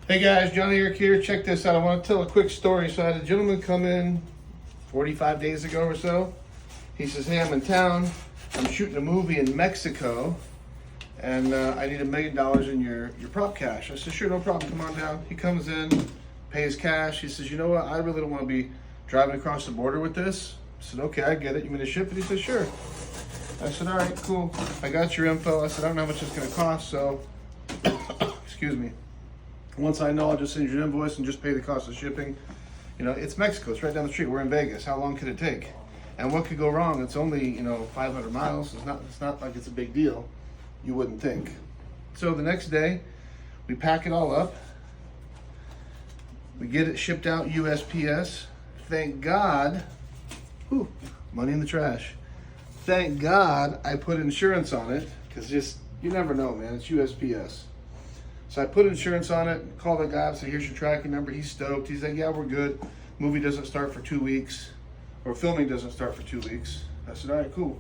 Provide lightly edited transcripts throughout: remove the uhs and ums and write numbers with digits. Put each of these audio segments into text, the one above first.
Hey guys, Johnny Eric here. Check this out. I want to tell a quick story. So I had a gentleman come in 45 days ago or so. He says, hey, I'm in town. I'm shooting a movie in Mexico and I need $1 million in your prop cash. I said, sure, no problem. Come on down. He comes in, pays cash. He says, you know what? I really don't want to be driving across the border with this. I said, okay, I get it. You mean to ship it? He said, sure. I said, all right, cool. I got your info. I said, I don't know how much it's going to cost, so excuse me. Once I know, I'll just send you an invoice and just pay the cost of shipping. You know, it's Mexico. It's right down the street. We're in Vegas. How long could it take? And what could go wrong? It's only, 500 miles. It's not like it's a big deal. You wouldn't think. So the next day, we pack it all up. We get it shipped out USPS. Thank God. Whew, money in the trash. Thank God I put insurance on it, because you never know, man. It's USPS. So I put insurance on it, called the guy up, said, here's your tracking number. He's stoked. He's like, yeah, we're good. Movie doesn't start for 2 weeks, or filming doesn't start for 2 weeks. I said, all right, cool.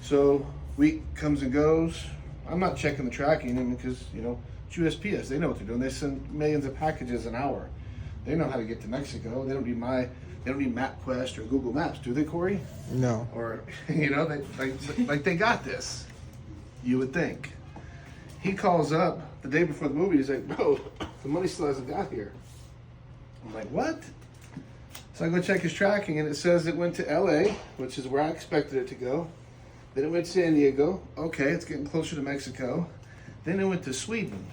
So week comes and goes. I'm not checking the tracking, because, it's USPS. They know what they're doing. They send millions of packages an hour. They know how to get to Mexico. They don't need MapQuest or Google Maps, do they, Corey? No. Or, they got this. You would think. He calls up the day before the movie. He's like, bro, the money still hasn't got here. I'm like, what? So I go check his tracking, and it says it went to LA, which is where I expected it to go. Then it went to San Diego. Okay, it's getting closer to Mexico. Then it went to Sweden.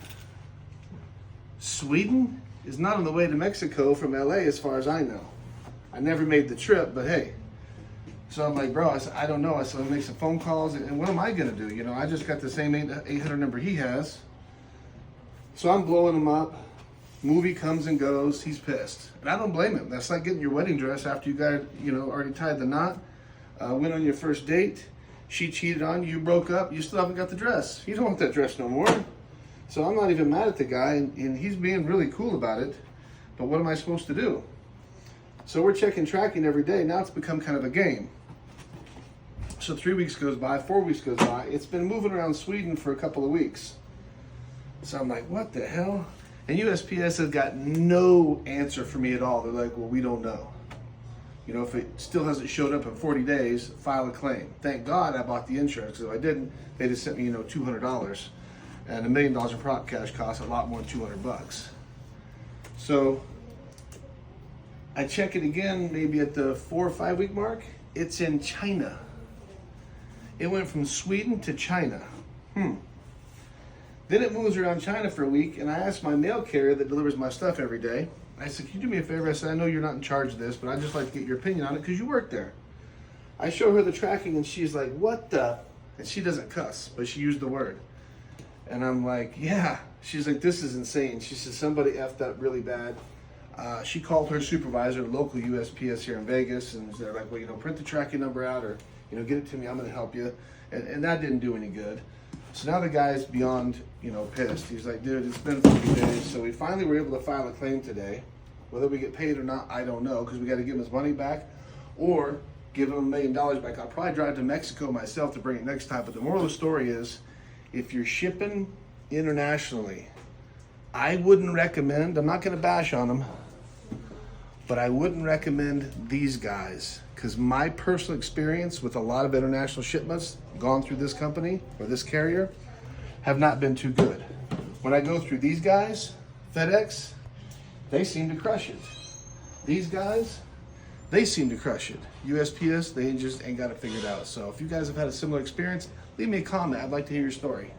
Sweden is not on the way to Mexico from LA as far as I know. I never made the trip, but hey. So I'm like, bro, I said, I don't know. I said, I'll make some phone calls, and what am I going to do? I just got the same 800 number he has. So I'm blowing him up. Movie comes and goes. He's pissed. And I don't blame him. That's like getting your wedding dress after you got, already tied the knot. Went on your first date. She cheated on you. You broke up. You still haven't got the dress. You don't want that dress no more. So I'm not even mad at the guy, and he's being really cool about it. But what am I supposed to do? So we're checking tracking every day. Now it's become kind of a game. So 3 weeks goes by, 4 weeks goes by. It's been moving around Sweden for a couple of weeks. So I'm like, what the hell? And USPS has got no answer for me at all. They're like, well, we don't know. If it still hasn't showed up in 40 days, file a claim. Thank God I bought the insurance, because if I didn't, they just sent me, $200. And $1 million in prop cash costs a lot more than $200. So I check it again, maybe at the 4 or 5 week mark. It's in China. It went from Sweden to China. Then it moves around China for a week, and I asked my mail carrier that delivers my stuff every day. I said, can you do me a favor? I said, I know you're not in charge of this, but I'd just like to get your opinion on it because you work there. I show her the tracking, and she's like, what the? And she doesn't cuss, but she used the word. And I'm like, yeah. She's like, this is insane. She said, somebody effed up really bad. She called her supervisor, the local USPS here in Vegas, and they're like, well, print the tracking number out, or get it to me, I'm going to help you. And that didn't do any good. So now the guy's beyond, pissed. He's like, dude, it's been 40 days. So we finally were able to file a claim today. Whether we get paid or not, I don't know, because we got to give him his money back or give him $1 million back. I'll probably drive to Mexico myself to bring it next time. But the moral of the story is, if you're shipping internationally, I wouldn't recommend, I'm not going to bash on them, but I wouldn't recommend these guys, because my personal experience with a lot of international shipments gone through this company or this carrier have not been too good. When I go through these guys, FedEx, they seem to crush it. These guys, they seem to crush it. USPS, they just ain't got it figured out. So if you guys have had a similar experience, leave me a comment. I'd like to hear your story.